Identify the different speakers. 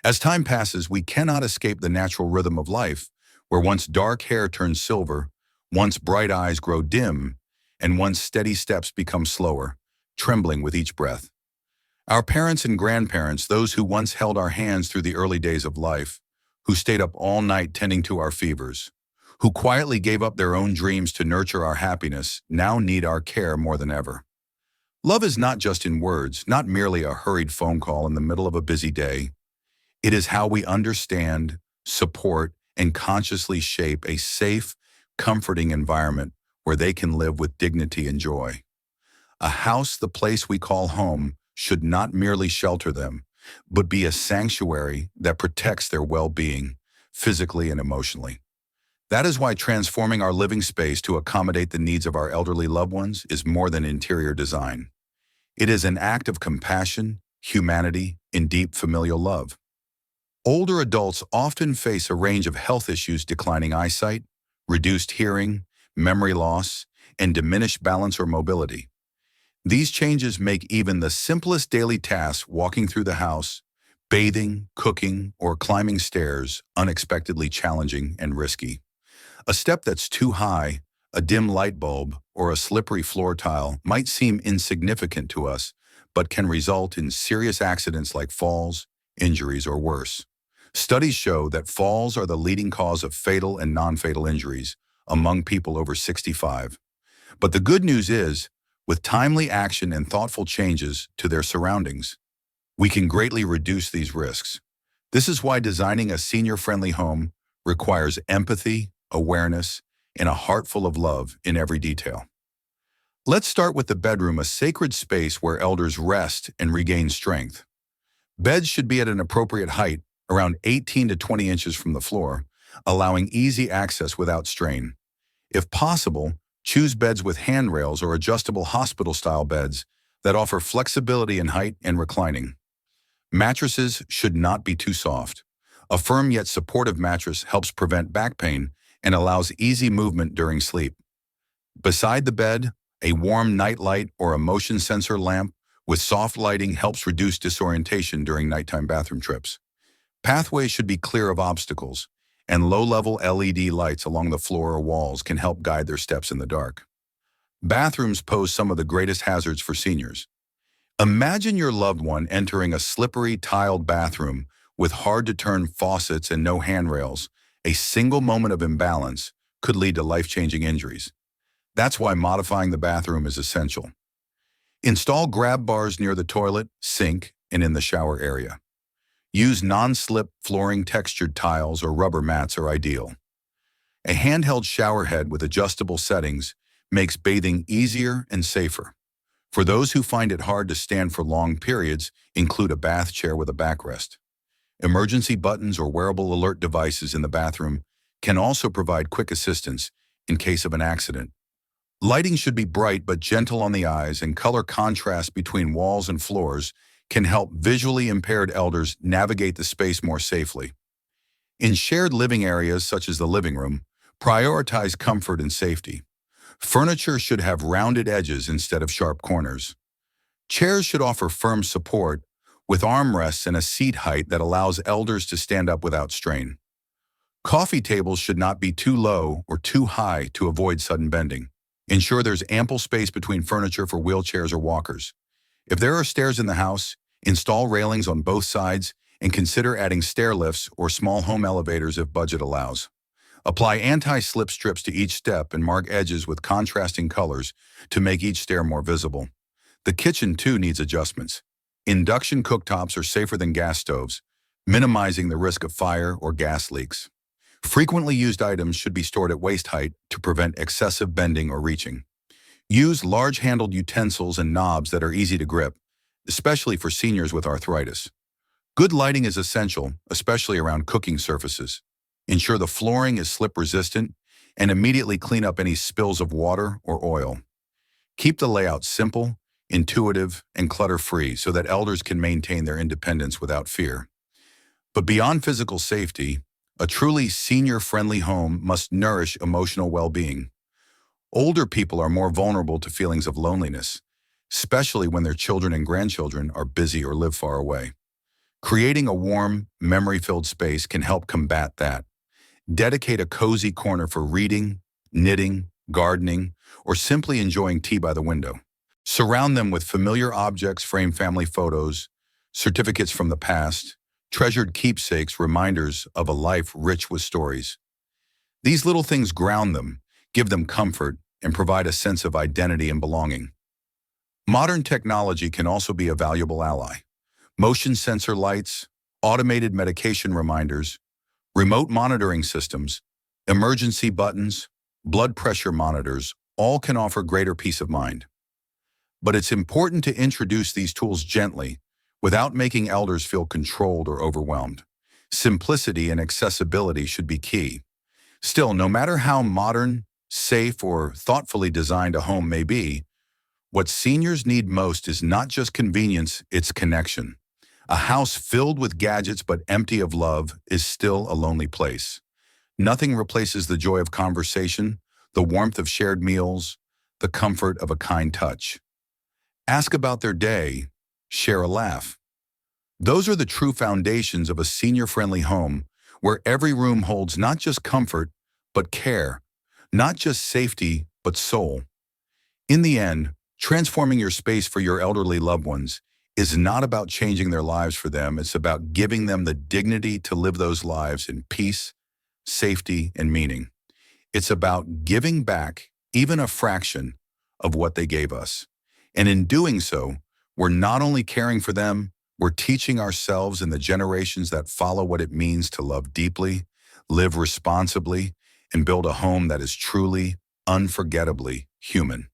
Speaker 1: As time passes, we cannot escape the natural rhythm of life, where once dark hair turns silver, once bright eyes grow dim, and once steady steps become slower, trembling with each breath. Our parents and grandparents, those who once held our hands through the early days of life, who stayed up all night tending to our fevers, who quietly gave up their own dreams to nurture our happiness, now need our care more than ever. Love is not just in words, not merely a hurried phone call in the middle of a busy day. It is how we understand, support, and consciously shape a safe, comforting environment where they can live with dignity and joy. A house, the place we call home, should not merely shelter them, but be a sanctuary that protects their well-being, physically and emotionally. That is why transforming our living space to accommodate the needs of our elderly loved ones is more than interior design. It is an act of compassion, humanity, and deep familial love. Older adults often face a range of health issues: declining eyesight, reduced hearing, memory loss, and diminished balance or mobility. These changes make even the simplest daily tasks, walking through the house, bathing, cooking, or climbing stairs, unexpectedly challenging and risky. A step that's too high, a dim light bulb, or a slippery floor tile might seem insignificant to us, but can result in serious accidents like falls, injuries, or worse. Studies show that falls are the leading cause of fatal and non-fatal injuries among people over 65. But the good news is, with timely action and thoughtful changes to their surroundings, we can greatly reduce these risks. This is why designing a senior-friendly home requires empathy, awareness, and a heart full of love in every detail. Let's start with the bedroom, a sacred space where elders rest and regain strength. Beds should be at an appropriate height, around 18 to 20 inches from the floor, allowing easy access without strain. If possible, choose beds with handrails or adjustable hospital-style beds that offer flexibility in height and reclining. Mattresses should not be too soft. A firm yet supportive mattress helps prevent back pain and allows easy movement during sleep. Beside the bed, a warm night light or a motion sensor lamp with soft lighting helps reduce disorientation during nighttime bathroom trips. Pathways should be clear of obstacles, and low-level LED lights along the floor or walls can help guide their steps in the dark. Bathrooms pose some of the greatest hazards for seniors. Imagine your loved one entering a slippery, tiled bathroom with hard-to-turn faucets and no handrails. A single moment of imbalance could lead to life-changing injuries. That's why modifying the bathroom is essential. Install grab bars near the toilet, sink, and in the shower area. Use non-slip flooring. Textured tiles or rubber mats are ideal. A handheld shower head with adjustable settings makes bathing easier and safer. For those who find it hard to stand for long periods, include a bath chair with a backrest. Emergency buttons or wearable alert devices in the bathroom can also provide quick assistance in case of an accident. Lighting should be bright but gentle on the eyes, and color contrast between walls and floors can help visually impaired elders navigate the space more safely. In shared living areas such as the living room, prioritize comfort and safety. Furniture should have rounded edges instead of sharp corners. Chairs should offer firm support with armrests and a seat height that allows elders to stand up without strain. Coffee tables should not be too low or too high to avoid sudden bending. Ensure there's ample space between furniture for wheelchairs or walkers. If there are stairs in the house, install railings on both sides and consider adding stair lifts or small home elevators if budget allows. Apply anti-slip strips to each step and mark edges with contrasting colors to make each stair more visible. The kitchen, too, needs adjustments. Induction cooktops are safer than gas stoves, minimizing the risk of fire or gas leaks. Frequently used items should be stored at waist height to prevent excessive bending or reaching. Use large-handled utensils and knobs that are easy to grip, especially for seniors with arthritis. Good lighting is essential, especially around cooking surfaces. Ensure the flooring is slip-resistant and immediately clean up any spills of water or oil. Keep the layout simple, intuitive, and clutter-free so that elders can maintain their independence without fear. But beyond physical safety, a truly senior-friendly home must nourish emotional well-being. Older people are more vulnerable to feelings of loneliness, especially when their children and grandchildren are busy or live far away. Creating a warm, memory-filled space can help combat that. Dedicate a cozy corner for reading, knitting, gardening, or simply enjoying tea by the window. Surround them with familiar objects, frame family photos, certificates from the past, treasured keepsakes, reminders of a life rich with stories. These little things ground them, give them comfort, and provide a sense of identity and belonging. Modern technology can also be a valuable ally. Motion sensor lights, automated medication reminders, remote monitoring systems, emergency buttons, blood pressure monitors, all can offer greater peace of mind. But it's important to introduce these tools gently, without making elders feel controlled or overwhelmed. Simplicity and accessibility should be key. Still, no matter how modern, safe, or thoughtfully designed a home may be, what seniors need most is not just convenience, it's connection. A house filled with gadgets but empty of love is still a lonely place. Nothing replaces the joy of conversation, the warmth of shared meals, the comfort of a kind touch. Ask about their day, share a laugh. Those are the true foundations of a senior-friendly home, where every room holds not just comfort, but care, not just safety, but soul. In the end, transforming your space for your elderly loved ones is not about changing their lives for them. It's about giving them the dignity to live those lives in peace, safety, and meaning. It's about giving back even a fraction of what they gave us. And in doing so, we're not only caring for them, we're teaching ourselves and the generations that follow what it means to love deeply, live responsibly, and build a home that is truly, unforgettably human.